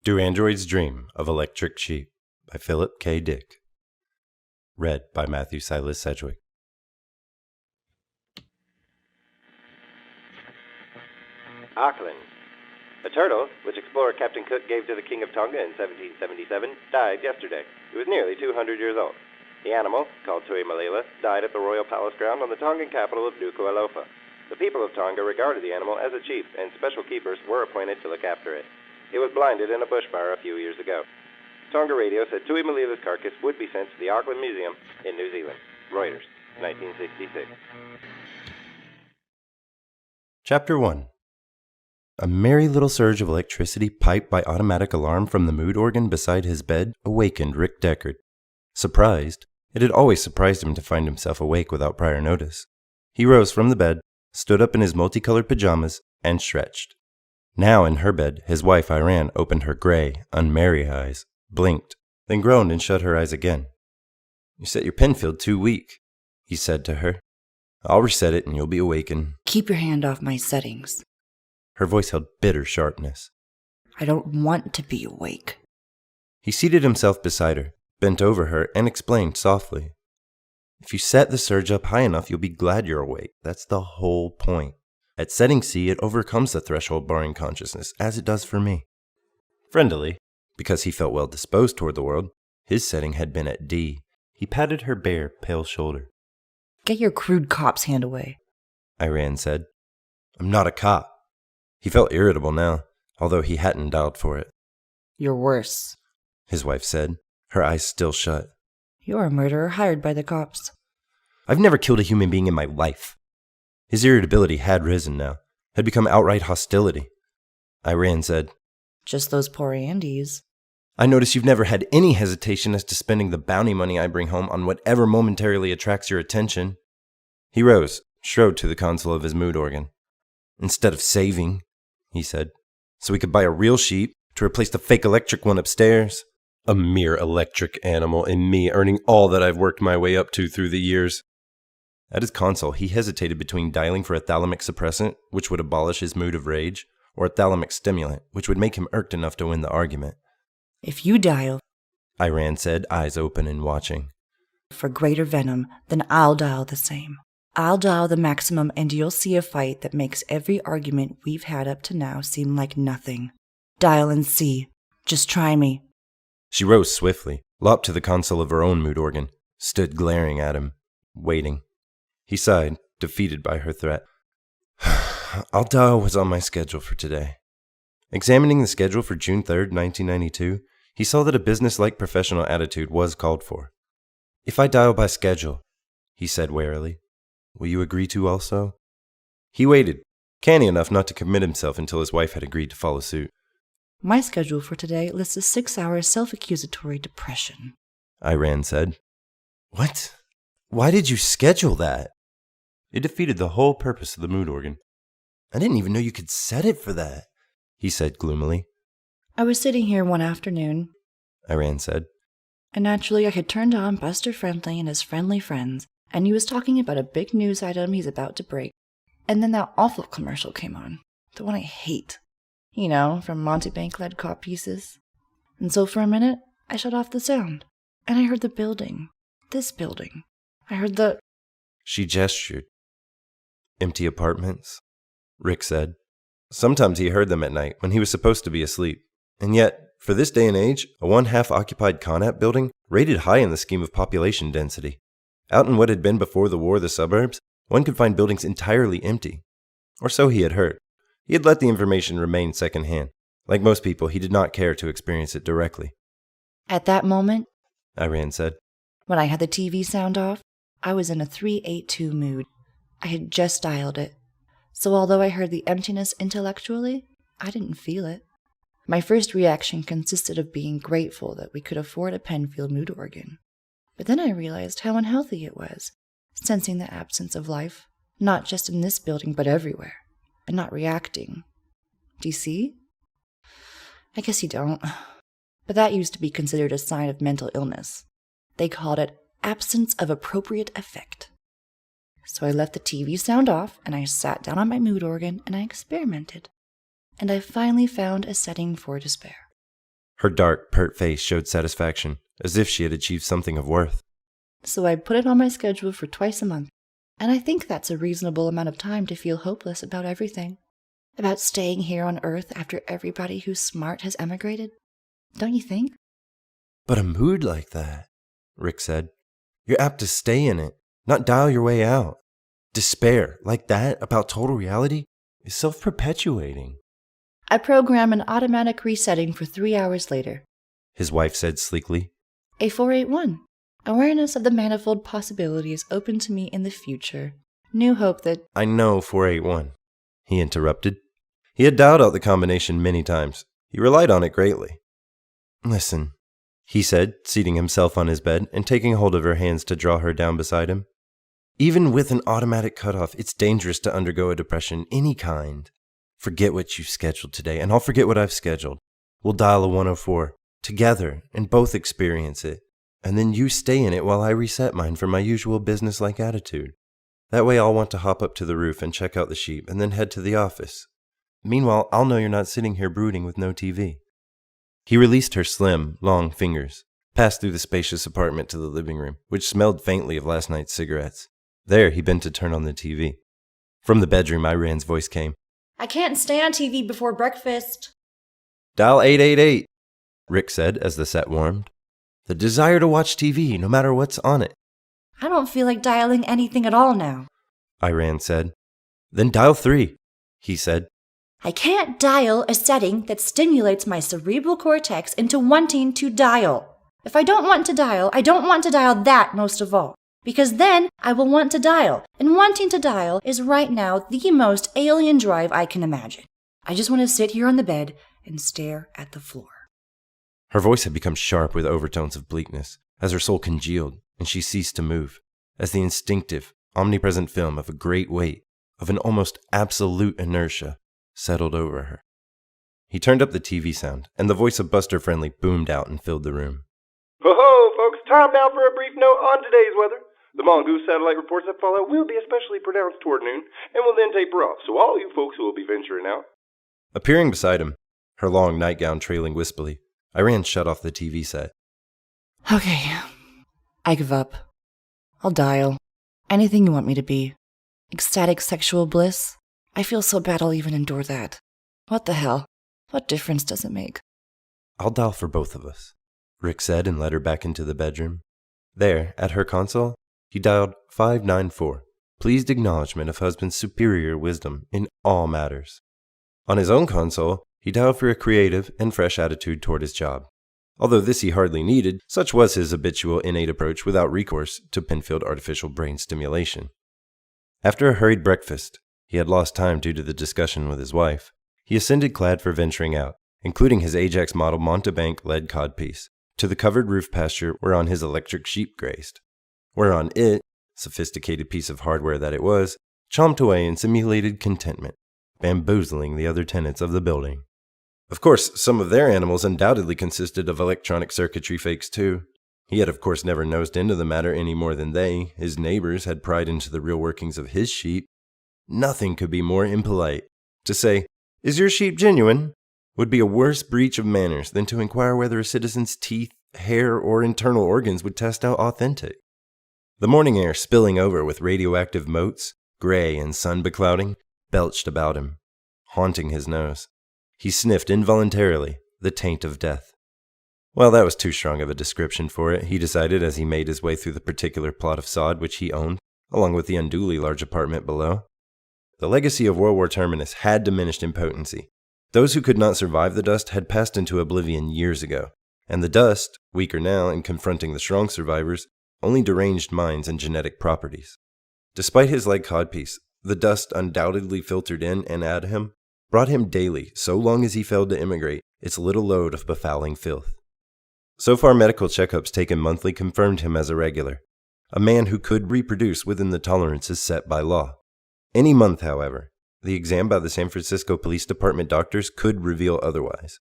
Do Androids Dream of Electric Sheep by Philip K. Dick. Read by Matthew Silas Sedgwick. Auckland. A turtle, which explorer Captain Cook gave to the King of Tonga in 1777, died yesterday. It was nearly 200 years old. The animal, called Tui Malila, died at the Royal Palace ground on the Tongan capital of Nuku'alofa. The people of Tonga regarded the animal as a chief, and special keepers were appointed to look after it. It was blinded in a bushfire a few years ago. Tonga Radio said Tui Malila's carcass would be sent to the Auckland Museum in New Zealand. Reuters, 1966. Chapter 1. A merry little surge of electricity piped by automatic alarm from the mood organ beside his bed awakened Rick Deckard. Surprised, it had always surprised him to find himself awake without prior notice. He rose from the bed, stood up in his multicolored pajamas, and stretched. Now in her bed, his wife Iran opened her gray, unmerry eyes, blinked, then groaned and shut her eyes again. "You set your pen field too weak," he said to her. "I'll reset it and you'll be awakened." Keep your hand off my settings. Her voice held bitter sharpness. I don't want to be awake. He seated himself beside her, bent over her, and explained softly. "If you set the surge up high enough, you'll be glad you're awake. That's the whole point. At setting C, it overcomes the threshold barring consciousness, as it does for me." Friendly, because he felt well disposed toward the world, his setting had been at D. He patted her bare, pale shoulder. Get your crude cop's hand away, Iran said. "I'm not a cop." He felt irritable now, although he hadn't dialed for it. You're worse, his wife said, her eyes still shut. You're a murderer hired by the cops. I've never killed a human being in my life. His irritability had risen now, had become outright hostility. Iran said, Just those poor Andes. I notice you've never had any hesitation as to spending the bounty money I bring home on whatever momentarily attracts your attention. He rose, strode to the console of his mood organ. Instead of saving, he said, so we could buy a real sheep to replace the fake electric one upstairs. A mere electric animal, and me earning all that I've worked my way up to through the years. At his console, he hesitated between dialing for a thalamic suppressant, which would abolish his mood of rage, or a thalamic stimulant, which would make him irked enough to win the argument. If you dial, Iran said, eyes open and watching, for greater venom, then I'll dial the same. I'll dial the maximum and you'll see a fight that makes every argument we've had up to now seem like nothing. Dial and see. Just try me. She rose swiftly, lopped to the console of her own mood organ, stood glaring at him, waiting. He sighed, defeated by her threat. I'll dial what's on my schedule for today. Examining the schedule for June 3rd, 1992, he saw that a business-like professional attitude was called for. If I dial by schedule, he said warily, will you agree to also? He waited, canny enough not to commit himself until his wife had agreed to follow suit. My schedule for today lists a 6-hour self-accusatory depression, Iran said. What? Why did you schedule that? It defeated the whole purpose of the mood organ. I didn't even know you could set it for that, he said gloomily. I was sitting here one afternoon, Iran said, and naturally I had turned on Buster Friendly and his friendly friends, and he was talking about a big news item he's about to break. And then that awful commercial came on, the one I hate. You know, from Montebank-led cop pieces. And so for a minute, I shut off the sound, and I heard the building. This building. I heard the... She gestured. Empty apartments, Rick said. Sometimes he heard them at night when he was supposed to be asleep. And yet, for this day and age, a one-half-occupied Conap building rated high in the scheme of population density. Out in what had been before the war the suburbs, one could find buildings entirely empty. Or so he had heard. He had let the information remain secondhand. Like most people, he did not care to experience it directly. At that moment, Iran said, when I had the TV sound off, I was in a 382 mood. I had just dialed it. So although I heard the emptiness intellectually, I didn't feel it. My first reaction consisted of being grateful that we could afford a Penfield mood organ. But then I realized how unhealthy it was, sensing the absence of life, not just in this building but everywhere. And not reacting. Do you see? I guess you don't. But that used to be considered a sign of mental illness. They called it absence of appropriate effect. So I left the TV sound off, and I sat down on my mood organ, and I experimented. And I finally found a setting for despair. Her dark, pert face showed satisfaction, as if she had achieved something of worth. So I put it on my schedule for twice a month. And I think that's a reasonable amount of time to feel hopeless about everything. About staying here on Earth after everybody who's smart has emigrated. Don't you think? But a mood like that, Rick said, you're apt to stay in it, not dial your way out. Despair, like that, about total reality, is self-perpetuating. I program an automatic resetting for 3 hours later. His wife said sleekly. A 481. Awareness of the manifold possibilities open to me in the future. New hope that... I know 481, he interrupted. He had dialed out the combination many times. He relied on it greatly. Listen, he said, seating himself on his bed and taking hold of her hands to draw her down beside him. Even with an automatic cutoff, it's dangerous to undergo a depression, any kind. Forget what you've scheduled today, and I'll forget what I've scheduled. We'll dial a 104, together, and both experience it. And then you stay in it while I reset mine for my usual business-like attitude. That way I'll want to hop up to the roof and check out the sheep, and then head to the office. Meanwhile, I'll know you're not sitting here brooding with no TV. He released her slim, long fingers, passed through the spacious apartment to the living room, which smelled faintly of last night's cigarettes. There, he bent to turn on the TV. From the bedroom, Iran's voice came. I can't stay on TV before breakfast. Dial 888, Rick said as the set warmed. The desire to watch TV, no matter what's on it. I don't feel like dialing anything at all now. Iran said. Then dial 3, he said. I can't dial a setting that stimulates my cerebral cortex into wanting to dial. If I don't want to dial, I don't want to dial that most of all. Because then I will want to dial. And wanting to dial is right now the most alien drive I can imagine. I just want to sit here on the bed and stare at the floor. Her voice had become sharp with overtones of bleakness, as her soul congealed, and she ceased to move, as the instinctive, omnipresent film of a great weight, of an almost absolute inertia, settled over her. He turned up the TV sound, and the voice of Buster Friendly boomed out and filled the room. Ho-ho, folks, time now for a brief note on today's weather. The mongoose satellite reports that fallout will be especially pronounced toward noon, and will then taper off, so all you folks who will be venturing out. Appearing beside him, her long nightgown trailing wispily, Iran shut off the TV set. Okay, I give up. I'll dial. Anything you want me to be. Ecstatic sexual bliss? I feel so bad I'll even endure that. What the hell? What difference does it make? I'll dial for both of us, Rick said and led her back into the bedroom. There, at her console, he dialed 594, pleased acknowledgement of husband's superior wisdom in all matters. On his own console, he dialed for a creative and fresh attitude toward his job. Although this he hardly needed, such was his habitual innate approach without recourse to Penfield artificial brain stimulation. After a hurried breakfast, he had lost time due to the discussion with his wife. He ascended clad for venturing out, including his Ajax model Montebank lead codpiece, to the covered roof pasture whereon his electric sheep grazed, whereon it, sophisticated piece of hardware that it was, chomped away in simulated contentment, bamboozling the other tenants of the building. Of course, some of their animals undoubtedly consisted of electronic circuitry fakes too. He had of course never nosed into the matter any more than they, his neighbors, had pried into the real workings of his sheep. Nothing could be more impolite. To say, "Is your sheep genuine?" would be a worse breach of manners than to inquire whether a citizen's teeth, hair, or internal organs would test out authentic. The morning air, spilling over with radioactive motes, gray and sun-beclouding, belched about him, haunting his nose. He sniffed involuntarily the taint of death. Well, that was too strong of a description for it, he decided as he made his way through the particular plot of sod which he owned, along with the unduly large apartment below. The legacy of World War Terminus had diminished in potency. Those who could not survive the dust had passed into oblivion years ago, and the dust, weaker now in confronting the strong survivors, only deranged minds and genetic properties. Despite his lead codpiece, the dust undoubtedly filtered in and at him, brought him daily, so long as he failed to immigrate, its little load of befouling filth. So far, medical checkups taken monthly confirmed him as a regular, a man who could reproduce within the tolerances set by law. Any month, however, the exam by the San Francisco Police Department doctors could reveal otherwise.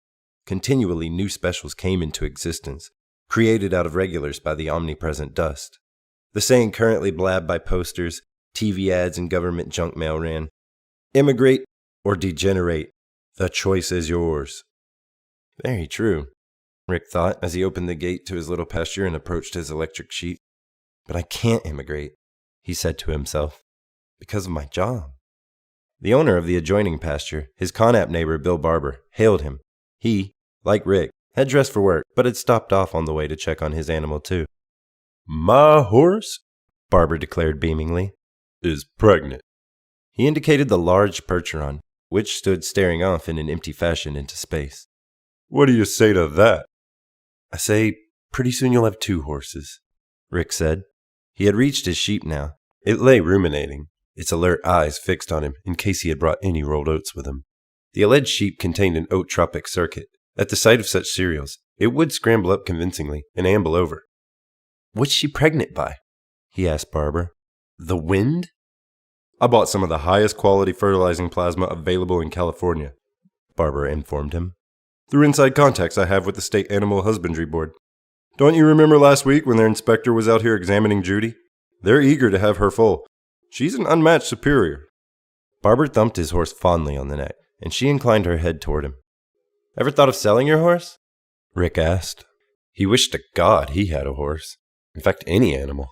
Continually new specials came into existence, created out of regulars by the omnipresent dust. The saying currently blabbed by posters, TV ads, and government junk mail ran, "Immigrate or degenerate, the choice is yours." Very true. Rick thought as he opened the gate to his little pasture and approached his electric sheep. But I can't immigrate, he said to himself, because of my job. The owner of the adjoining pasture, his Con-App neighbor Bill Barber, hailed him. He, like Rick, had dressed for work, but had stopped off on the way to check on his animal too. My horse, Barber declared beamingly, is pregnant. He indicated the large Percheron, which stood staring off in an empty fashion into space. What do you say to that? I say, pretty soon you'll have 2 horses, Rick said. He had reached his sheep now. It lay ruminating, its alert eyes fixed on him in case he had brought any rolled oats with him. The alleged sheep contained an oat-tropic circuit. At the sight of such cereals, it would scramble up convincingly and amble over. What's she pregnant by? He asked Barber. The wind? I bought some of the highest quality fertilizing plasma available in California, Barber informed him, through inside contacts I have with the State Animal Husbandry Board. Don't you remember last week when their inspector was out here examining Judy? They're eager to have her full. She's an unmatched superior. Barber thumped his horse fondly on the neck, and she inclined her head toward him. Ever thought of selling your horse? Rick asked. He wished to God he had a horse. In fact, any animal.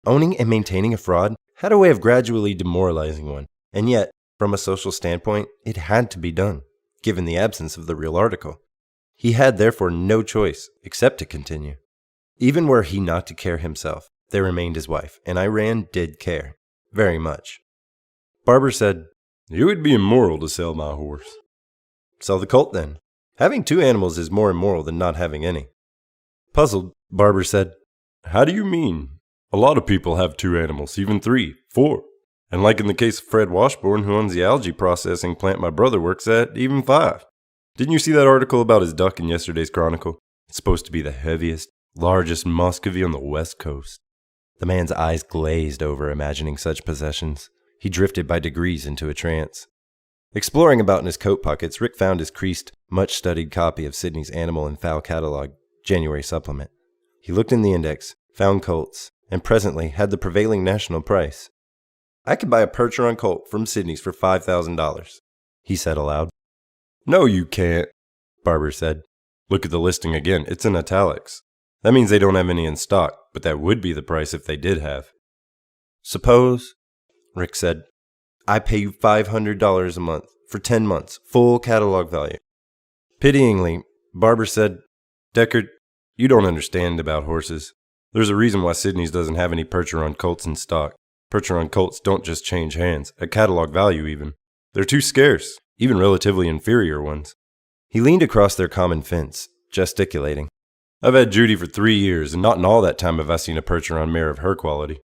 Owning and maintaining a fraud had a way of gradually demoralizing one, and yet, from a social standpoint, it had to be done, given the absence of the real article. He had therefore no choice except to continue. Even were he not to care himself, there remained his wife, and Iran did care. Very much. Barber said, It would be immoral to sell my horse. Sell the colt then. Having 2 animals is more immoral than not having any. Puzzled, Barber said, How do you mean? A lot of people have 2 animals, even 3, 4. And like in the case of Fred Washburn, who owns the algae processing plant my brother works at, even 5. Didn't you see that article about his duck in yesterday's Chronicle? It's supposed to be the heaviest, largest Muscovy on the West Coast. The man's eyes glazed over imagining such possessions. He drifted by degrees into a trance. Exploring about in his coat pockets, Rick found his creased, much-studied copy of Sydney's Animal and Fowl Catalog, January supplement. He looked in the index, found colts, and presently had the prevailing national price. I could buy a Percheron colt from Sydney's for $5,000, he said aloud. No, you can't, Barber said. Look at the listing again. It's in italics. That means they don't have any in stock, but that would be the price if they did have. Suppose, Rick said, I pay you $500 a month for 10 months, full catalog value. Pityingly, Barber said, Deckard, you don't understand about horses. There's a reason why Sydney's doesn't have any Percheron colts in stock. Percheron colts don't just change hands, at catalog value even. They're too scarce, even relatively inferior ones. He leaned across their common fence, gesticulating. I've had Judy for 3 years, and not in all that time have I seen a Percheron mare of her quality.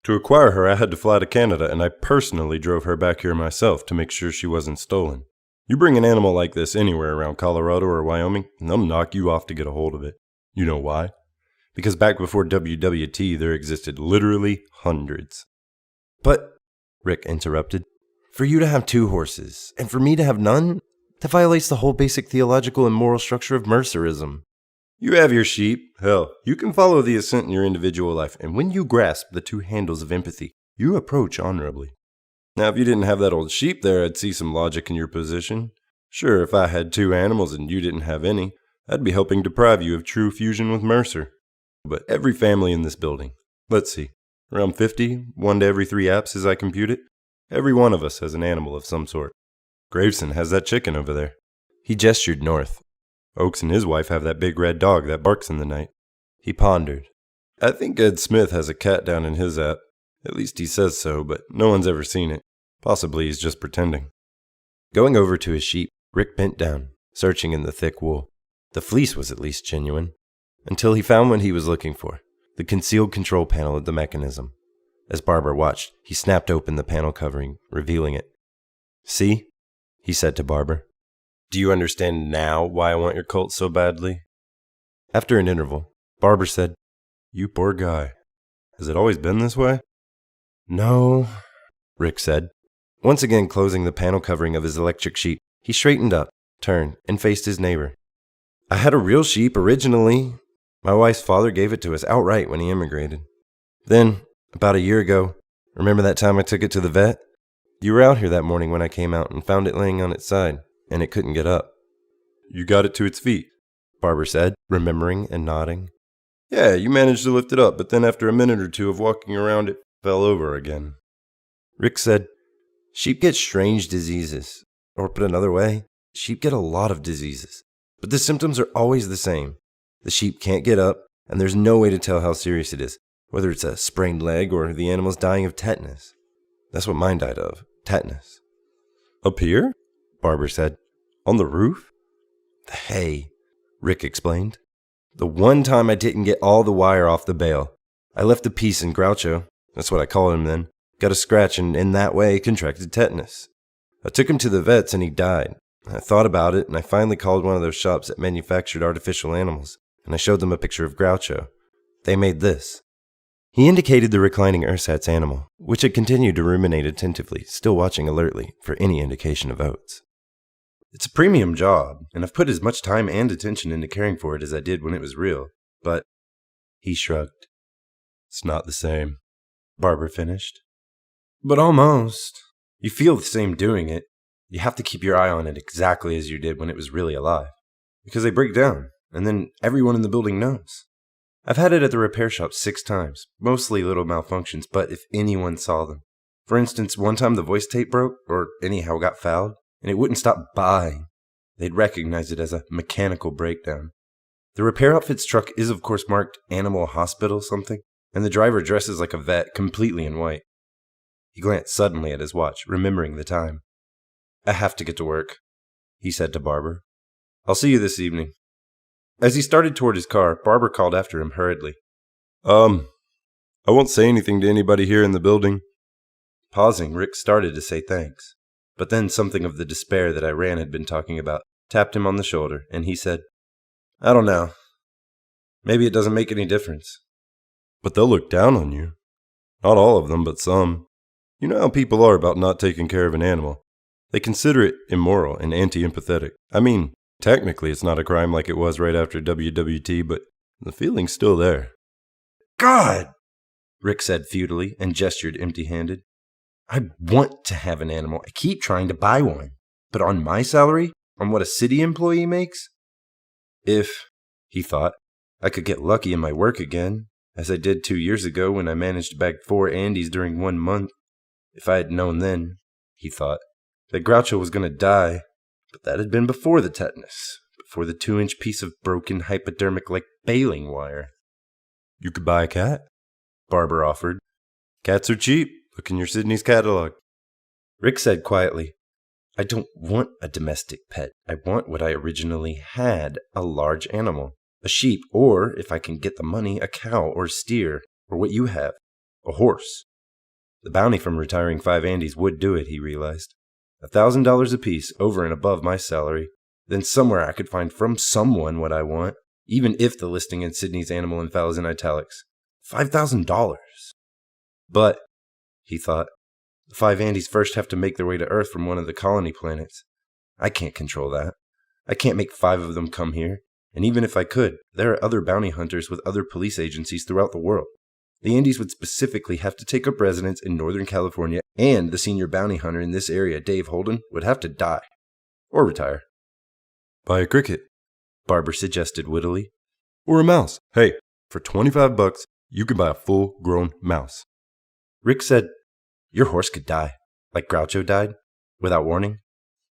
To acquire her, I had to fly to Canada, and I personally drove her back here myself to make sure she wasn't stolen. You bring an animal like this anywhere around Colorado or Wyoming, and they'll knock you off to get a hold of it. You know why? Because back before WWT, there existed literally hundreds. But, Rick interrupted, for you to have 2 horses, and for me to have none, that violates the whole basic theological and moral structure of Mercerism. You have your sheep. Hell, you can follow the ascent in your individual life, and when you grasp the 2 handles of empathy, you approach honorably. Now, if you didn't have that old sheep there, I'd see some logic in your position. Sure, if I had 2 animals and you didn't have any, I'd be helping deprive you of true fusion with Mercer. But every family in this building, let's see, around 50, 1 to every 3 apps as I compute it, every one of us has an animal of some sort. Graveson has that chicken over there. He gestured north. Oakes and his wife have that big red dog that barks in the night. He pondered. I think Ed Smith has a cat down in his app. At least he says so, but no one's ever seen it. Possibly he's just pretending. Going over to his sheep, Rick bent down, searching in the thick wool. The fleece was at least genuine. Until he found what he was looking for, the concealed control panel of the mechanism. As Barber watched, he snapped open the panel covering, revealing it. See? He said to Barber. Do you understand now why I want your colt so badly? After an interval, Barber said, You poor guy. Has it always been this way? No, Rick said. Once again closing the panel covering of his electric sheep, he straightened up, turned, and faced his neighbor. I had a real sheep originally. My wife's father gave it to us outright when he immigrated. Then, about a year ago, remember that time I took it to the vet? You were out here that morning when I came out and found it laying on its side, and it couldn't get up. You got it to its feet? Barber said, remembering and nodding. Yeah, you managed to lift it up, but then after a minute or two of walking around, it fell over again. Rick said, sheep get strange diseases. Or put another way, sheep get a lot of diseases. But the symptoms are always the same. The sheep can't get up, and there's no way to tell how serious it is, whether it's a sprained leg or the animal's dying of tetanus. That's what mine died of, tetanus. Up here? Barber said. On the roof? The hay, Rick explained. The one time I didn't get all the wire off the bale. I left a piece in Groucho, that's what I called him then, got a scratch and in that way contracted tetanus. I took him to the vets and he died. I thought about it and I finally called one of those shops that manufactured artificial animals and I showed them a picture of Groucho. They made this. He indicated the reclining ersatz animal, which had continued to ruminate attentively, still watching alertly for any indication of oats. It's a premium job, and I've put as much time and attention into caring for it as I did when it was real, but he shrugged. It's not the same, Barber finished. But almost. You feel the same doing it. You have to keep your eye on it exactly as you did when it was really alive. Because they break down, and then everyone in the building knows. I've had it at the repair shop 6 times, mostly little malfunctions, but if anyone saw them. For instance, one time the voice tape broke, or anyhow got fouled, and it wouldn't stop buying. They'd recognize it as a mechanical breakdown. The repair outfit's truck is of course marked Animal Hospital something, and the driver dresses like a vet, completely in white. He glanced suddenly at his watch, remembering the time. I have to get to work, he said to Barber. I'll see you this evening. As he started toward his car, Barber called after him hurriedly. I won't say anything to anybody here in the building. Pausing, Rick started to say thanks. But then something of the despair that Iran had been talking about tapped him on the shoulder, and he said, I don't know. Maybe it doesn't make any difference. But they'll look down on you. Not all of them, but some. You know how people are about not taking care of an animal. They consider it immoral and anti-empathetic. I mean, technically it's not a crime like it was right after WWT, but the feeling's still there. God! Rick said futilely and gestured empty-handed. I want to have an animal. I keep trying to buy one. But on my salary? On what a city employee makes? If, he thought, I could get lucky in my work again, as I did 2 years ago when I managed to bag 4 Andes during 1 month. If I had known then, he thought, that Groucho was going to die. But that had been before the tetanus, before the 2-inch piece of broken hypodermic-like baling wire. You could buy a cat, Barber offered. Cats are cheap. Look in your Sydney's catalog. Rick said quietly, I don't want a domestic pet. I want what I originally had, a large animal. A sheep, or, if I can get the money, a cow or steer, or what you have, a horse. The bounty from retiring 5 Andes would do it, he realized. $1,000 apiece over and above my salary. Then somewhere I could find from someone what I want, even if the listing in Sydney's Animal and Fowl is in italics. $5,000. But, he thought, the 5 Andes first have to make their way to Earth from one of the colony planets. I can't control that. I can't make 5 of them come here. And even if I could, there are other bounty hunters with other police agencies throughout the world. The Andes would specifically have to take up residence in Northern California, and the senior bounty hunter in this area, Dave Holden, would have to die. Or retire. Buy a cricket, Barber suggested wittily. Or a mouse. Hey, for $25, you can buy a full-grown mouse. Rick said, your horse could die, like Groucho died, without warning.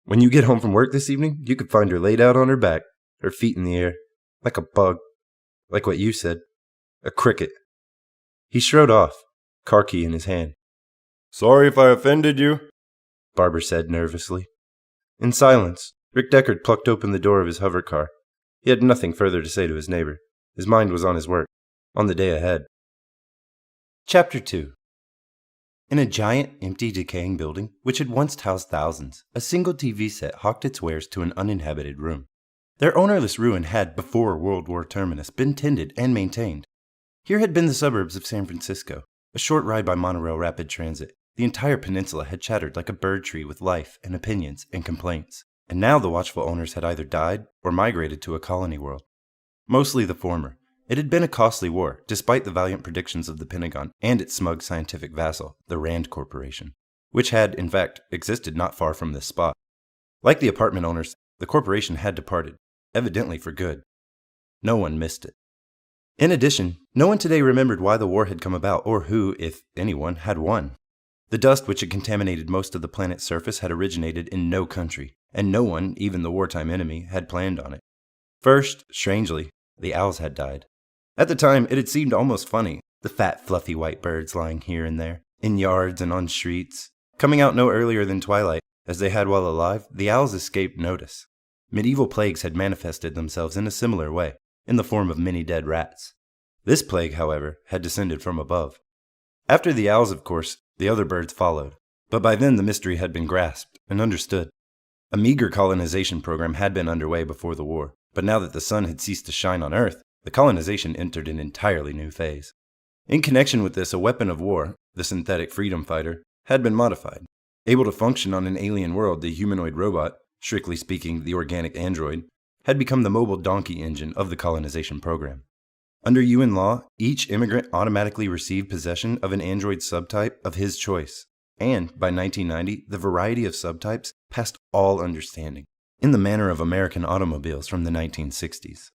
When you get home from work this evening, you could find her laid out on her back, her feet in the air, like a bug, like what you said, a cricket. He strode off, car key in his hand. Sorry if I offended you, Barber said nervously. In silence, Rick Deckard plucked open the door of his hover car. He had nothing further to say to his neighbor. His mind was on his work, on the day ahead. Chapter 2. In a giant, empty, decaying building, which had once housed thousands, a single TV set hawked its wares to an uninhabited room. Their ownerless ruin had, before World War Terminus, been tended and maintained. Here had been the suburbs of San Francisco, a short ride by monorail rapid transit. The entire peninsula had chattered like a bird tree with life and opinions and complaints. And now the watchful owners had either died or migrated to a colony world. Mostly the former. It had been a costly war, despite the valiant predictions of the Pentagon and its smug scientific vassal, the Rand Corporation, which had, in fact, existed not far from this spot. Like the apartment owners, the corporation had departed, evidently for good. No one missed it. In addition, no one today remembered why the war had come about or who, if anyone, had won. The dust which had contaminated most of the planet's surface had originated in no country, and no one, even the wartime enemy, had planned on it. First, strangely, the owls had died. At the time, it had seemed almost funny, the fat, fluffy white birds lying here and there, in yards and on streets. Coming out no earlier than twilight, as they had while alive, the owls escaped notice. Medieval plagues had manifested themselves in a similar way, in the form of many dead rats. This plague, however, had descended from above. After the owls, of course, the other birds followed, but by then the mystery had been grasped and understood. A meager colonization program had been underway before the war, but now that the sun had ceased to shine on Earth, the colonization entered an entirely new phase. In connection with this, a weapon of war, the synthetic freedom fighter, had been modified. Able to function on an alien world, the humanoid robot, strictly speaking the organic android, had become the mobile donkey engine of the colonization program. Under UN law, each immigrant automatically received possession of an android subtype of his choice, and by 1990, the variety of subtypes passed all understanding, in the manner of American automobiles from the 1960s.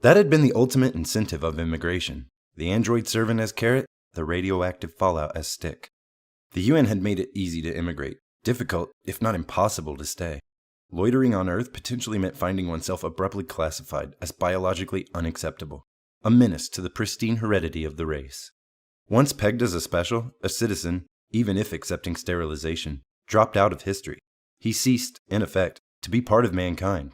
That had been the ultimate incentive of immigration, the android serving as carrot, the radioactive fallout as stick. The UN had made it easy to immigrate, difficult, if not impossible, to stay. Loitering on Earth potentially meant finding oneself abruptly classified as biologically unacceptable, a menace to the pristine heredity of the race. Once pegged as a special, a citizen, even if accepting sterilization, dropped out of history. He ceased, in effect, to be part of mankind.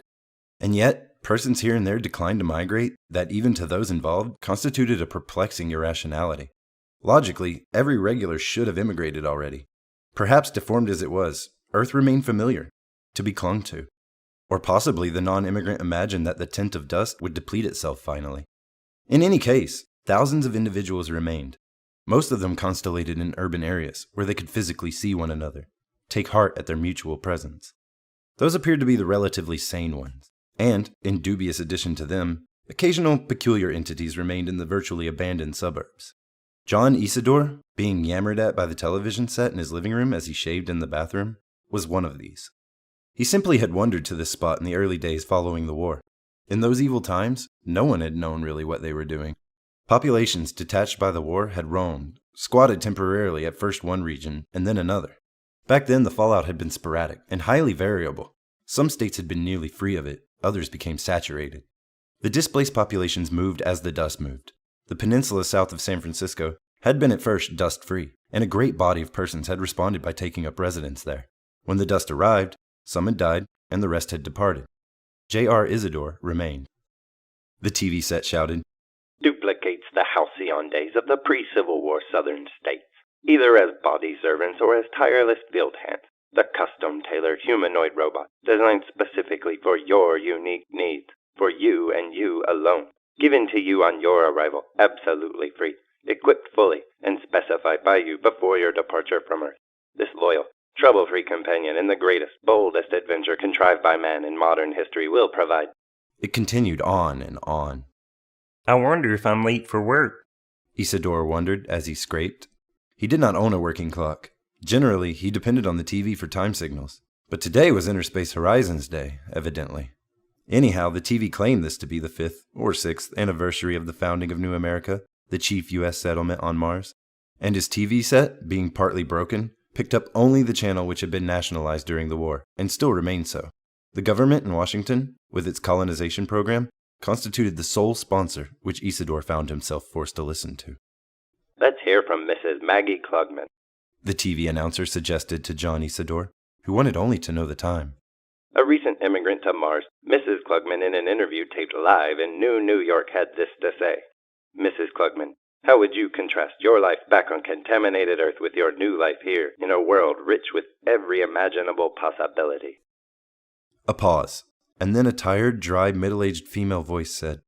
And yet, persons here and there declined to migrate that, even to those involved, constituted a perplexing irrationality. Logically, every regular should have immigrated already. Perhaps deformed as it was, Earth remained familiar, to be clung to. Or possibly the non-immigrant imagined that the tent of dust would deplete itself finally. In any case, thousands of individuals remained, most of them constellated in urban areas where they could physically see one another, take heart at their mutual presence. Those appeared to be the relatively sane ones, and, in dubious addition to them, occasional peculiar entities remained in the virtually abandoned suburbs. John Isidore, being yammered at by the television set in his living room as he shaved in the bathroom, was one of these. He simply had wandered to this spot in the early days following the war. In those evil times, no one had known really what they were doing. Populations detached by the war had roamed, squatted temporarily at first one region and then another. Back then, the fallout had been sporadic and highly variable. Some states had been nearly free of it, others became saturated. The displaced populations moved as the dust moved. The peninsula south of San Francisco had been at first dust-free, and a great body of persons had responded by taking up residence there. When the dust arrived, some had died, and the rest had departed. J.R. Isidore remained. The TV set shouted, "Duplicates the halcyon days of the pre-Civil War Southern states, either as body servants or as tireless field hands. The custom-tailored humanoid robot, designed specifically for your unique needs, for you and you alone. Given to you on your arrival, absolutely free, equipped fully, and specified by you before your departure from Earth. This loyal, trouble-free companion in the greatest, boldest adventure contrived by man in modern history will provide." It continued on and on. I wonder if I'm late for work, Isidore wondered as he scraped. He did not own a working clock. Generally, he depended on the TV for time signals. But today was Interspace Horizons Day, evidently. Anyhow, the TV claimed this to be the 5th or 6th anniversary of the founding of New America, the chief U.S. settlement on Mars. And his TV set, being partly broken, picked up only the channel which had been nationalized during the war, and still remained so. The government in Washington, with its colonization program, constituted the sole sponsor which Isidore found himself forced to listen to. "Let's hear from Mrs. Maggie Klugman," the TV announcer suggested to John Isidore, who wanted only to know the time. a recent immigrant to Mars. Mrs. Klugman, in an interview taped live in New York, had this to say. "Mrs. Klugman, how would you contrast your life back on contaminated Earth with your new life here in a world rich with every imaginable possibility?" A pause, and then a tired, dry, middle-aged female voice said,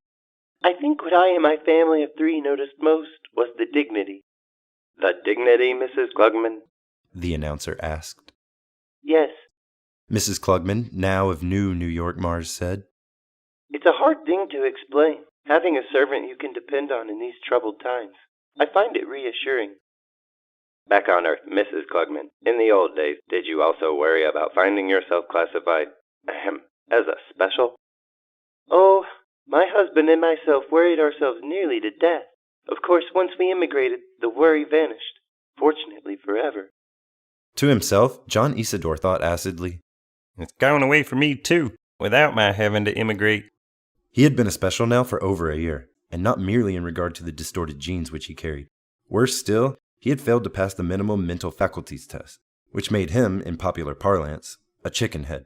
"I think what I and my family of 3 noticed most was the dignity." "The dignity, Mrs. Klugman?" the announcer asked. "Yes. Mrs. Klugman, now of New York, Mars, said, It's a hard thing to explain, having a servant you can depend on in these troubled times. I find it reassuring." "Back on Earth, Mrs. Klugman, in the old days, did you also worry about finding yourself classified, as a special?" "Oh, My husband and myself worried ourselves nearly to death. Of course, once we immigrated, the worry vanished. Fortunately, forever. To himself, John Isidore thought acidly. It's gone away for me, too, without my having to immigrate. He had been a special now for over a year, and not merely in regard to the distorted genes which he carried. Worse still, he had failed to pass the minimum mental faculties test, which made him, in popular parlance, a chicken head.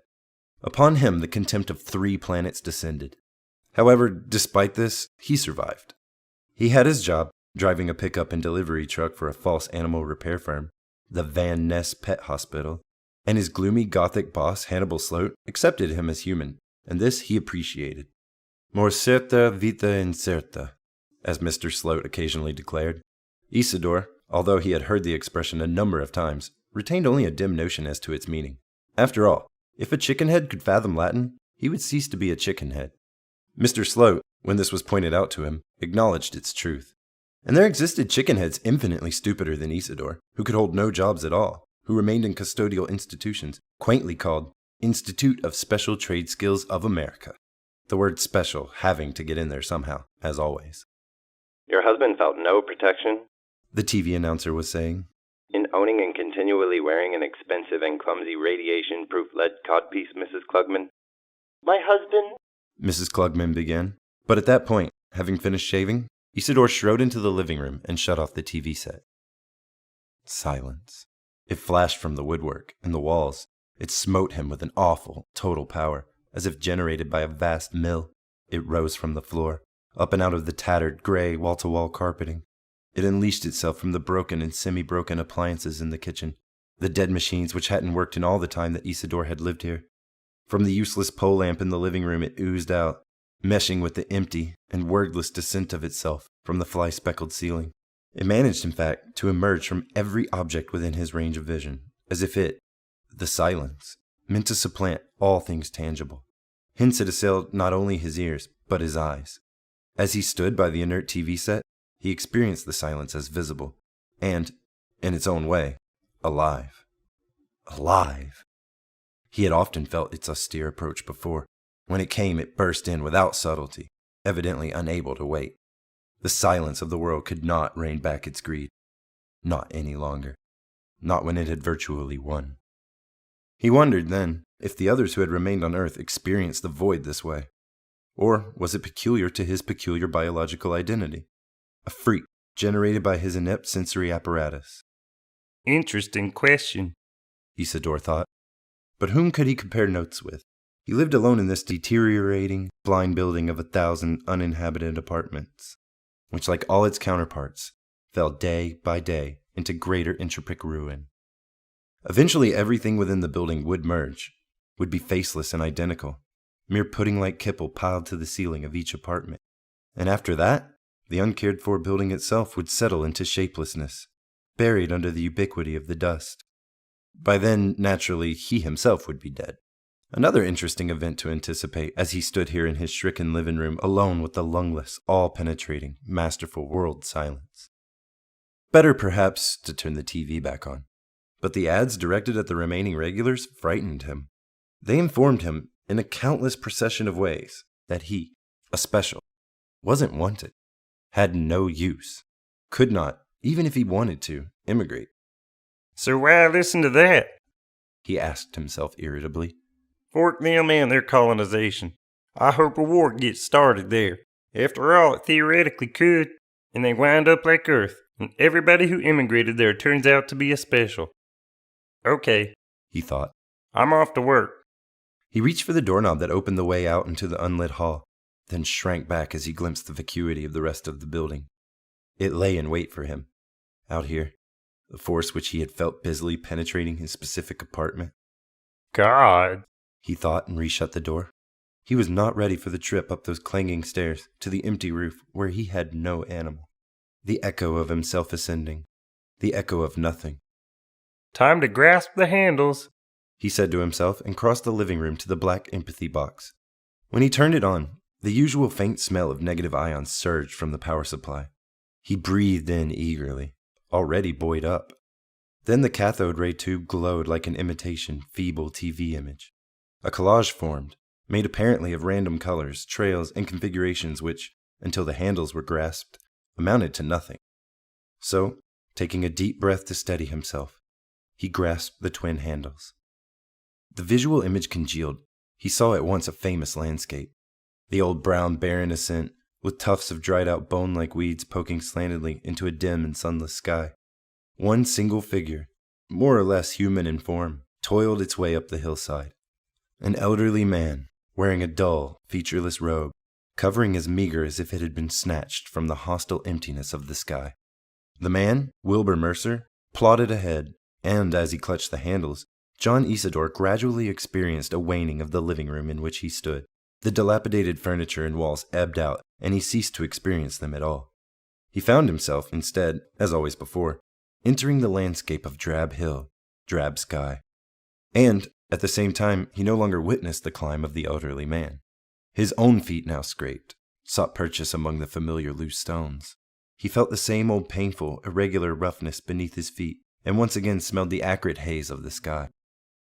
Upon him the contempt of 3 planets descended. However, despite this, he survived. He had his job, driving a pickup and delivery truck for a false animal repair firm, the Van Ness Pet Hospital, and his gloomy Gothic boss, Hannibal Sloat, accepted him as human, and this he appreciated. More certa vita incerta, as Mr. Sloat occasionally declared. Isidore, although he had heard the expression a number of times, retained only a dim notion as to its meaning. After all, if a chickenhead could fathom Latin, he would cease to be a chickenhead. Mr. Sloat, when this was pointed out to him, acknowledged its truth. And there existed chickenheads infinitely stupider than Isidore, who could hold no jobs at all, who remained in custodial institutions, quaintly called Institute of Special Trade Skills of America. The word special having to get in there somehow, as always. Your husband felt no protection? The TV announcer was saying. In owning and continually wearing an expensive and clumsy radiation-proof lead codpiece, Mrs. Klugman? My husband? Mrs. Klugman began. But at that point, having finished shaving, Isidore strode into the living room and shut off the TV set. Silence. It flashed from the woodwork and the walls. It smote him with an awful, total power, as if generated by a vast mill. It rose from the floor, up and out of the tattered, gray, wall-to-wall carpeting. It unleashed itself from the broken and semi-broken appliances in the kitchen, the dead machines which hadn't worked in all the time that Isidore had lived here. From the useless pole lamp in the living room it oozed out, meshing with the empty and wordless descent of itself from the fly-speckled ceiling. It managed, in fact, to emerge from every object within his range of vision, as if it, the silence, meant to supplant all things tangible. Hence it assailed not only his ears, but his eyes. As he stood by the inert TV set, he experienced the silence as visible, and, in its own way, alive. Alive! He had often felt its austere approach before. When it came, it burst in without subtlety, evidently unable to wait. The silence of the world could not rein back its greed. Not any longer. Not when it had virtually won. He wondered, then, if the others who had remained on Earth experienced the void this way. Or was it peculiar to his peculiar biological identity? A freak generated by his inept sensory apparatus. Interesting question, Isidore thought. But whom could he compare notes with? He lived alone in this deteriorating, blind building of 1,000 uninhabited apartments, which, like all its counterparts, fell day by day into greater entropic ruin. Eventually everything within the building would merge, would be faceless and identical, mere pudding-like kipple piled to the ceiling of each apartment. And after that, the uncared-for building itself would settle into shapelessness, buried under the ubiquity of the dust. By then, naturally, he himself would be dead. Another interesting event to anticipate as he stood here in his stricken living room alone with the lungless, all-penetrating, masterful world silence. Better, perhaps, to turn the TV back on. But the ads directed at the remaining regulars frightened him. They informed him, in a countless procession of ways, that he, a special, wasn't wanted, had no use, could not, even if he wanted to, immigrate. So why listen to that? He asked himself irritably. Fork them and their colonization. I hope a war gets started there. After all, it theoretically could, and they wind up like Earth, and everybody who immigrated there turns out to be a special. Okay, He thought. I'm off to work. He reached for the doorknob that opened the way out into the unlit hall, then shrank back as he glimpsed the vacuity of the rest of the building. It lay in wait for him. Out here, the force which he had felt busily penetrating his specific apartment. God, He thought and reshut the door. He was not ready for the trip up those clanging stairs to the empty roof where he had no animal. The echo of himself ascending. The echo of nothing. time to grasp the handles. He said to himself and crossed the living room to the black empathy box. When he turned it on, the usual faint smell of negative ions surged from the power supply. He breathed in eagerly, already buoyed up. Then the cathode ray tube glowed like an imitation, feeble TV image. A collage formed, made apparently of random colors, trails, and configurations which, until the handles were grasped, amounted to nothing. So, taking a deep breath to steady himself, he grasped the twin handles. The visual image congealed. He saw at once a famous landscape. The old brown barren ascent, with tufts of dried-out bone-like weeds poking slantedly into a dim and sunless sky. One single figure, more or less human in form, toiled its way up the hillside. An elderly man, wearing a dull, featureless robe, covering as meager as if it had been snatched from the hostile emptiness of the sky. The man, Wilbur Mercer, plodded ahead, and as he clutched the handles, John Isidore gradually experienced a waning of the living room in which he stood. The dilapidated furniture and walls ebbed out, and he ceased to experience them at all. He found himself, instead, as always before, entering the landscape of drab hill, drab sky. And, at the same time, he no longer witnessed the climb of the elderly man. His own feet now scraped, sought purchase among the familiar loose stones. He felt the same old painful, irregular roughness beneath his feet, and once again smelled the acrid haze of the sky.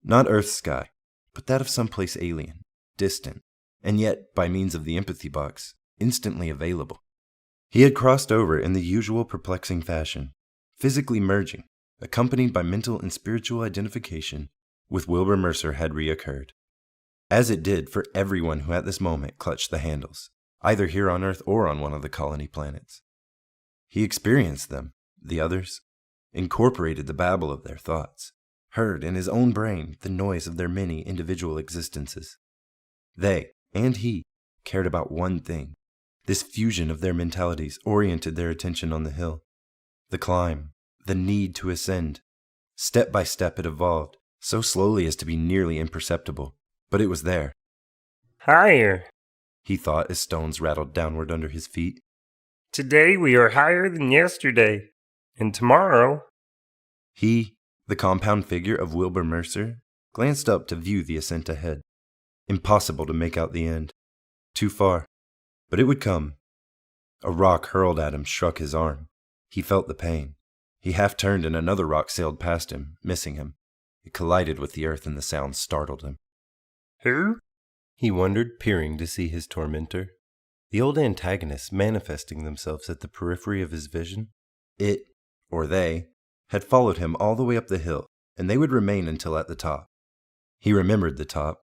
Not Earth's sky, but that of some place alien, distant, and yet, by means of the empathy box, instantly available. He had crossed over in the usual perplexing fashion, physically merging, accompanied by mental and spiritual identification, with Wilbur Mercer had reoccurred. As it did for everyone who at this moment clutched the handles, either here on Earth or on one of the colony planets. He experienced them, the others, incorporated the babble of their thoughts, heard in his own brain the noise of their many individual existences. They, and he, cared about one thing. This fusion of their mentalities oriented their attention on the hill. The climb, the need to ascend. Step by step it evolved, so slowly as to be nearly imperceptible, but it was there. Higher. He thought as stones rattled downward under his feet. Today we are higher than yesterday, and tomorrow. He, the compound figure of Wilbur Mercer, glanced up to view the ascent ahead. Impossible to make out the end. Too far. But it would come. A rock hurled at him struck his arm. He felt the pain. He half turned and another rock sailed past him, missing him. It collided with the earth and the sound startled him. Who? He wondered, peering to see his tormentor. The old antagonists manifesting themselves at the periphery of his vision. It, or they, had followed him all the way up the hill, and they would remain until at the top. He remembered the top,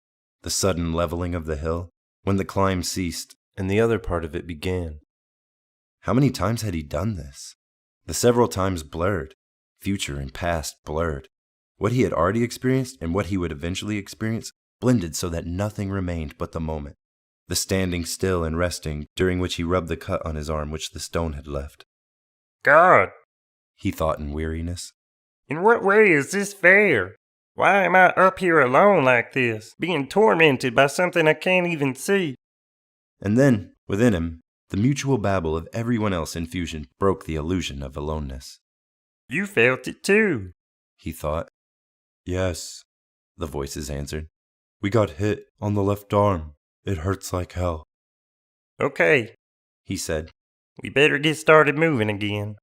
the sudden leveling of the hill, when the climb ceased and the other part of it began. How many times had he done this? The several times blurred, future and past blurred. What he had already experienced and what he would eventually experience blended so that nothing remained but the moment. The standing still and resting, during which he rubbed the cut on his arm which the stone had left. God, he thought in weariness. In what way is this fair? Why am I up here alone like this, being tormented by something I can't even see? And then, within him, the mutual babble of everyone else in fusion broke the illusion of aloneness. You felt it too, he thought. Yes, the voices answered. We got hit on the left arm. It hurts like hell. Okay, he said. We better get started moving again.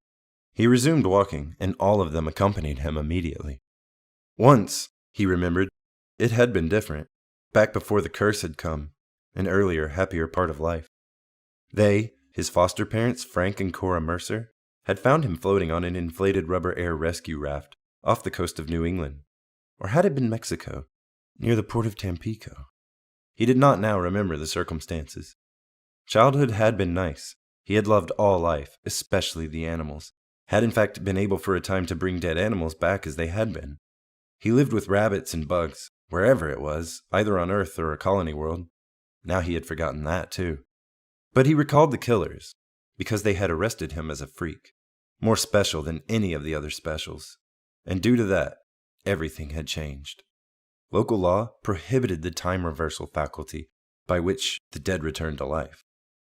He resumed walking, and all of them accompanied him immediately. Once, he remembered, it had been different, back before the curse had come, an earlier, happier part of life. They, his foster parents, Frank and Cora Mercer, had found him floating on an inflated rubber air rescue raft off the coast of New England. Or had it been Mexico, near the port of Tampico? He did not now remember the circumstances. Childhood had been nice. He had loved all life, especially the animals, had in fact been able for a time to bring dead animals back as they had been. He lived with rabbits and bugs, wherever it was, either on Earth or a colony world. Now he had forgotten that too. But he recalled the killers, because they had arrested him as a freak, more special than any of the other specials. And due to that, everything had changed. Local law prohibited the time reversal faculty, by which the dead returned to life.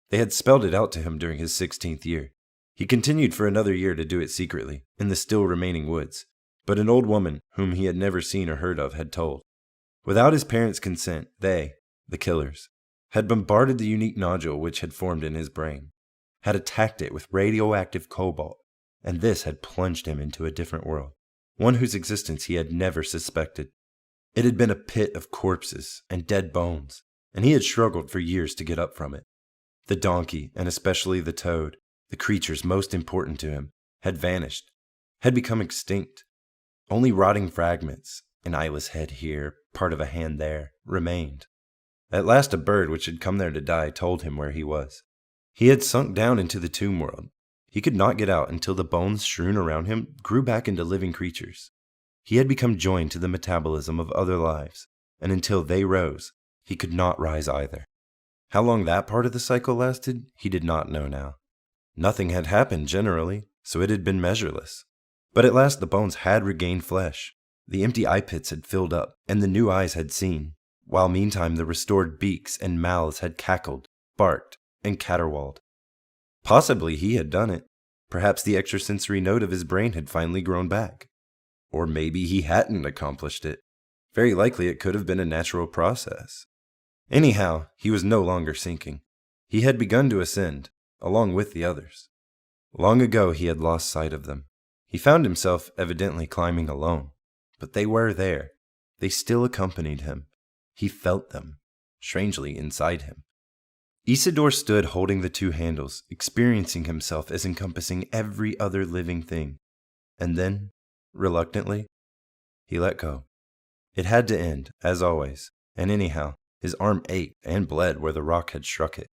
They had spelled it out to him during his 16th year. He continued for another year to do it secretly, in the still remaining woods, but an old woman, whom he had never seen or heard of, had told. Without his parents' consent, they, the killers, had bombarded the unique nodule which had formed in his brain, had attacked it with radioactive cobalt, and this had plunged him into a different world, one whose existence he had never suspected. It had been a pit of corpses and dead bones, and he had struggled for years to get up from it. The donkey, and especially the toad, the creatures most important to him, had vanished, had become extinct. Only rotting fragments, an eyeless head here, part of a hand there, remained. At last a bird which had come there to die told him where he was. He had sunk down into the tomb world. He could not get out until the bones strewn around him grew back into living creatures. He had become joined to the metabolism of other lives, and until they rose, he could not rise either. How long that part of the cycle lasted, he did not know now. Nothing had happened generally, so it had been measureless. But at last the bones had regained flesh. The empty eye pits had filled up, and the new eyes had seen, while meantime the restored beaks and mouths had cackled, barked, and caterwauled. Possibly he had done it. Perhaps the extrasensory node of his brain had finally grown back. Or maybe he hadn't accomplished it. Very likely it could have been a natural process. Anyhow, he was no longer sinking. He had begun to ascend, along with the others. Long ago he had lost sight of them. He found himself evidently climbing alone. But they were there. They still accompanied him. He felt them, strangely inside him. Isidore stood holding the two handles, experiencing himself as encompassing every other living thing. And then, reluctantly, he let go. It had to end, as always, and anyhow, his arm ached and bled where the rock had struck it.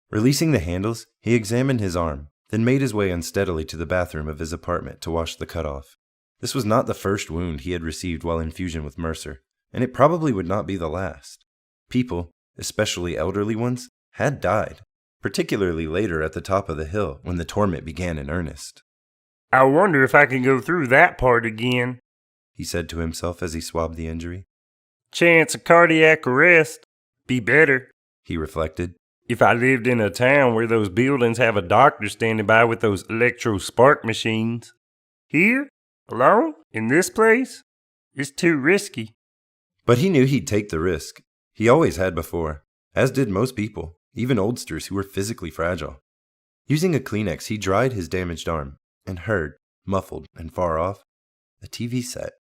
Releasing the handles, he examined his arm, then made his way unsteadily to the bathroom of his apartment to wash the cut off. This was not the first wound he had received while in fusion with Mercer, and it probably would not be the last. People, especially elderly ones, had died, particularly later at the top of the hill when the torment began in earnest. I wonder if I can go through that part again, he said to himself as he swabbed the injury. Chance of cardiac arrest. Be better, he reflected, if I lived in a town where those buildings have a doctor standing by with those electro-spark machines. Here? Alone? In this place? It's too risky. But he knew he'd take the risk. He always had before, as did most people, even oldsters who were physically fragile. Using a Kleenex, he dried his damaged arm, and heard, muffled and far off, a TV set.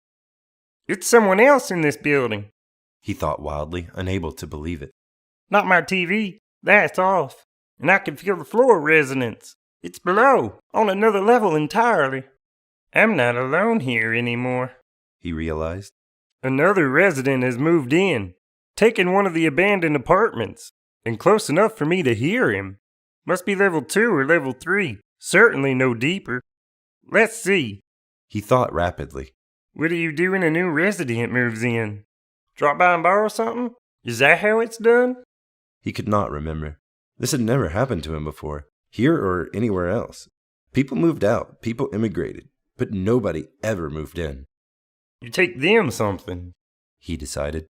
It's someone else in this building, he thought wildly, unable to believe it. Not my TV. That's off. And I can feel the floor resonance. It's below, on another level entirely. I'm not alone here anymore, he realized. Another resident has moved in, taken one of the abandoned apartments, and close enough for me to hear him. Must be level 2 or level 3, certainly no deeper. Let's see, he thought rapidly. What do you do when a new resident moves in? Drop by and borrow something? Is that how it's done? He could not remember. This had never happened to him before, here or anywhere else. People moved out, people immigrated, but nobody ever moved in. You take them something, he decided.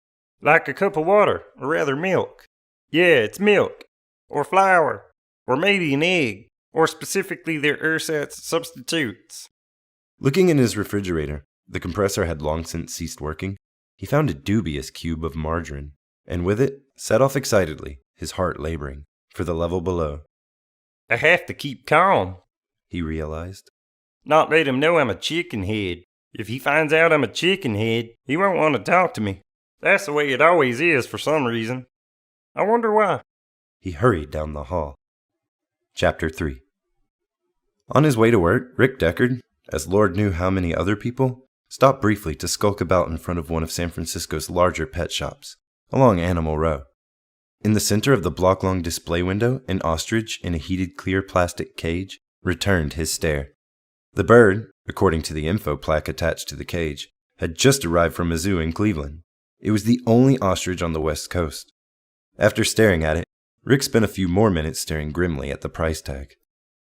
Like a cup of water, or rather milk. Yeah, it's milk. Or flour. Or maybe an egg. Or specifically their ersatz substitutes. Looking in his refrigerator, the compressor had long since ceased working. He found a dubious cube of margarine, and with it, set off excitedly, his heart laboring, for the level below. I have to keep calm, he realized. Not let him know I'm a chicken head. If he finds out I'm a chicken head, he won't want to talk to me. That's the way it always is for some reason. I wonder why. He hurried down the hall. Chapter 3. On his way to work, Rick Deckard, as Lord knew how many other people, stopped briefly to skulk about in front of one of San Francisco's larger pet shops, along Animal Row. In the center of the block-long display window, an ostrich in a heated clear plastic cage returned his stare. The bird, according to the info plaque attached to the cage, had just arrived from a zoo in Cleveland. It was the only ostrich on the West Coast. After staring at it, Rick spent a few more minutes staring grimly at the price tag.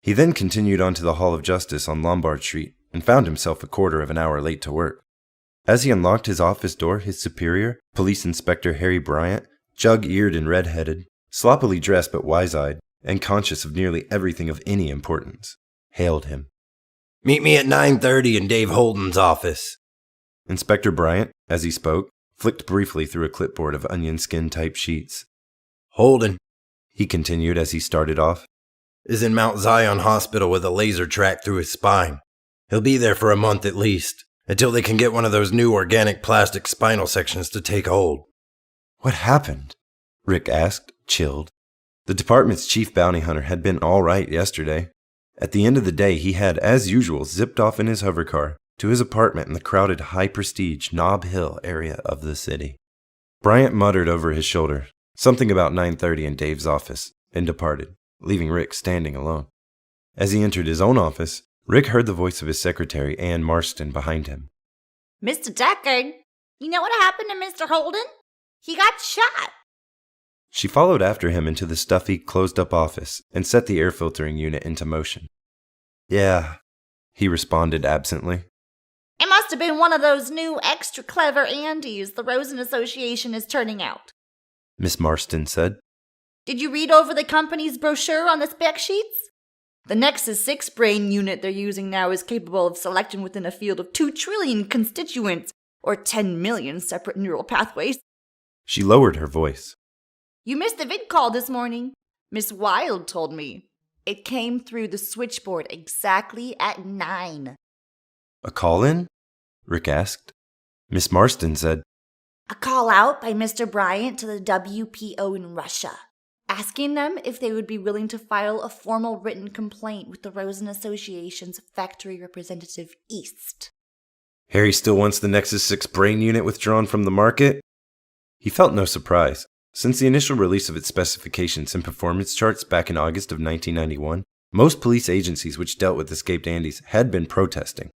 He then continued on to the Hall of Justice on Lombard Street and found himself a quarter of an hour late to work. As he unlocked his office door, his superior, Police Inspector Harry Bryant, jug-eared and red-headed, sloppily dressed but wise-eyed, and conscious of nearly everything of any importance, hailed him. "Meet me at 9:30 in Dave Holden's office." Inspector Bryant, as he spoke, flicked briefly through a clipboard of onion skin-type sheets. "Holden," he continued as he started off, "is in Mount Zion Hospital with a laser track through his spine. He'll be there for a month at least, until they can get one of those new organic plastic spinal sections to take hold." What happened? Rick asked, chilled. The department's chief bounty hunter had been all right yesterday. At the end of the day, he had, as usual, zipped off in his hovercar to his apartment in the crowded, high-prestige Nob Hill area of the city. Bryant muttered over his shoulder something about 9:30 in Dave's office and departed, leaving Rick standing alone. As he entered his own office, Rick heard the voice of his secretary, Ann Marston, behind him. Mr. Deckard, you know what happened to Mr. Holden? He got shot. She followed after him into the stuffy, closed-up office and set the air filtering unit into motion. Yeah, he responded absently. It must have been one of those new extra clever Andes the Rosen Association is turning out. Miss Marston said. Did you read over the company's brochure on the spec sheets? The Nexus 6 brain unit they're using now is capable of selecting within a field of 2 trillion constituents, or 10 million separate neural pathways. She lowered her voice. You missed the vid call this morning. Miss Wilde told me. It came through the switchboard exactly at 9. A call-in? Rick asked. Miss Marston said, A call out by Mr. Bryant to the WPO in Russia, asking them if they would be willing to file a formal written complaint with the Rosen Association's factory representative East. Harry still wants the Nexus 6 brain unit withdrawn from the market? He felt no surprise. Since the initial release of its specifications and performance charts back in August of 1991, most police agencies which dealt with escaped Andes had been protesting.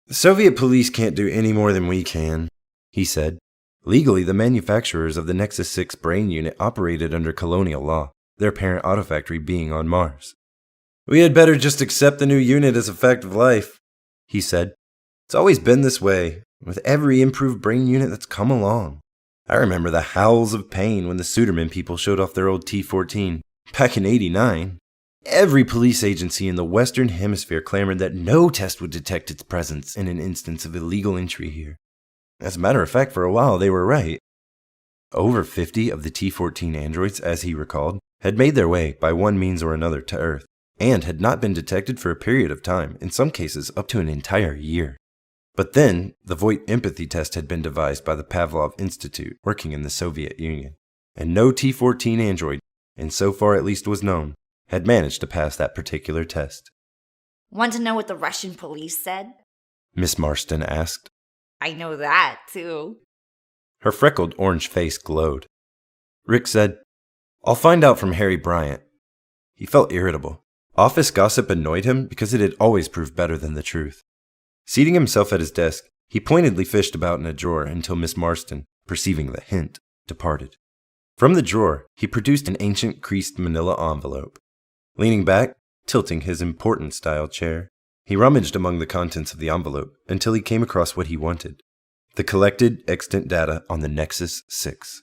The Soviet police can't do any more than we can, he said. Legally, the manufacturers of the Nexus 6 brain unit operated under colonial law, their parent auto factory being on Mars. We had better just accept the new unit as a fact of life, he said. It's always been this way, with every improved brain unit that's come along. I remember the howls of pain when the Suderman people showed off their old T-14 back in '89. Every police agency in the Western Hemisphere clamored that no test would detect its presence in an instance of illegal entry here. As a matter of fact, for a while they were right. Over 50 of the T-14 androids, as he recalled, had made their way by one means or another to Earth, and had not been detected for a period of time, in some cases up to an entire year. But then, the Voight empathy test had been devised by the Pavlov Institute, working in the Soviet Union, and no T-14 android, and so far at least was known, had managed to pass that particular test. Want to know what the Russian police said? Miss Marston asked. I know that, too. Her freckled orange face glowed. Rick said, I'll find out from Harry Bryant. He felt irritable. Office gossip annoyed him because it had always proved better than the truth. Seating himself at his desk, he pointedly fished about in a drawer until Miss Marston, perceiving the hint, departed. From the drawer, he produced an ancient creased manila envelope. Leaning back, tilting his important-style chair, he rummaged among the contents of the envelope until he came across what he wanted, the collected extant data on the Nexus 6.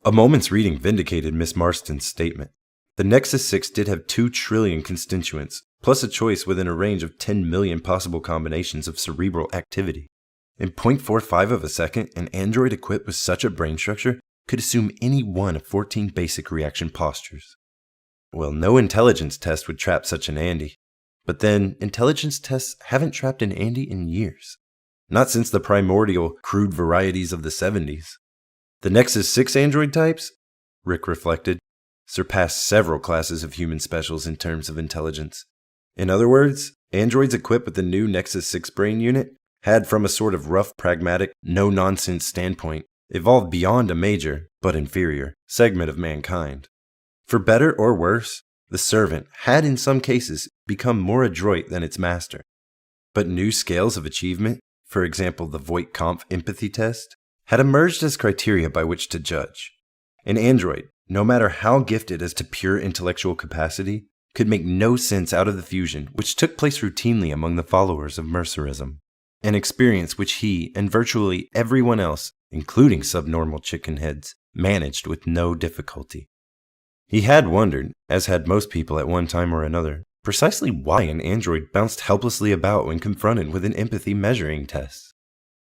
A moment's reading vindicated Miss Marston's statement. The Nexus 6 did have 2 trillion constituents, plus a choice within a range of 10 million possible combinations of cerebral activity. In 0.45 of a second, an android equipped with such a brain structure could assume any one of 14 basic reaction postures. Well, no intelligence test would trap such an Andy. But then, intelligence tests haven't trapped an Andy in years. Not since the primordial, crude varieties of the 70s. The Nexus 6 android types, Rick reflected, surpassed several classes of human specials in terms of intelligence. In other words, androids equipped with the new Nexus 6 brain unit had, from a sort of rough, pragmatic, no-nonsense standpoint, evolved beyond a major, but inferior, segment of mankind. For better or worse, the servant had in some cases become more adroit than its master. But new scales of achievement, for example the Voight-Kampf empathy test, had emerged as criteria by which to judge. An android, no matter how gifted as to pure intellectual capacity, could make no sense out of the fusion which took place routinely among the followers of Mercerism, an experience which he and virtually everyone else, including subnormal chickenheads, managed with no difficulty. He had wondered, as had most people at one time or another, precisely why an android bounced helplessly about when confronted with an empathy measuring test.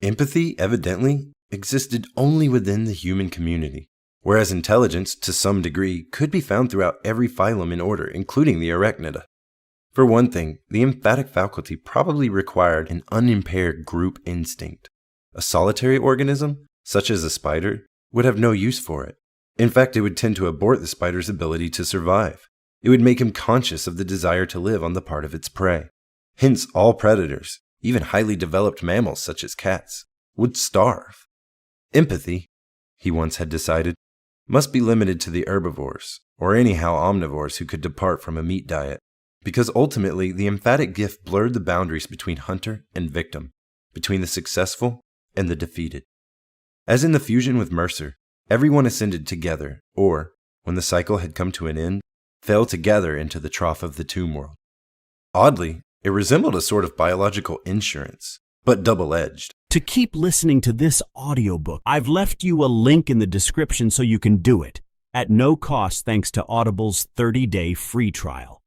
Empathy, evidently, existed only within the human community, whereas intelligence, to some degree, could be found throughout every phylum in order, including the arachnida. For one thing, the emphatic faculty probably required an unimpaired group instinct. A solitary organism, such as a spider, would have no use for it. In fact, it would tend to abort the spider's ability to survive. It would make him conscious of the desire to live on the part of its prey. Hence, all predators, even highly developed mammals such as cats, would starve. Empathy, he once had decided, must be limited to the herbivores, or anyhow omnivores who could depart from a meat diet, because ultimately the emphatic gift blurred the boundaries between hunter and victim, between the successful and the defeated. As in the fusion with Mercer, everyone ascended together, or, when the cycle had come to an end, fell together into the trough of the tomb world. Oddly, it resembled a sort of biological insurance, but double-edged. To keep listening to this audiobook, I've left you a link in the description so you can do it, at no cost thanks to Audible's 30-day free trial.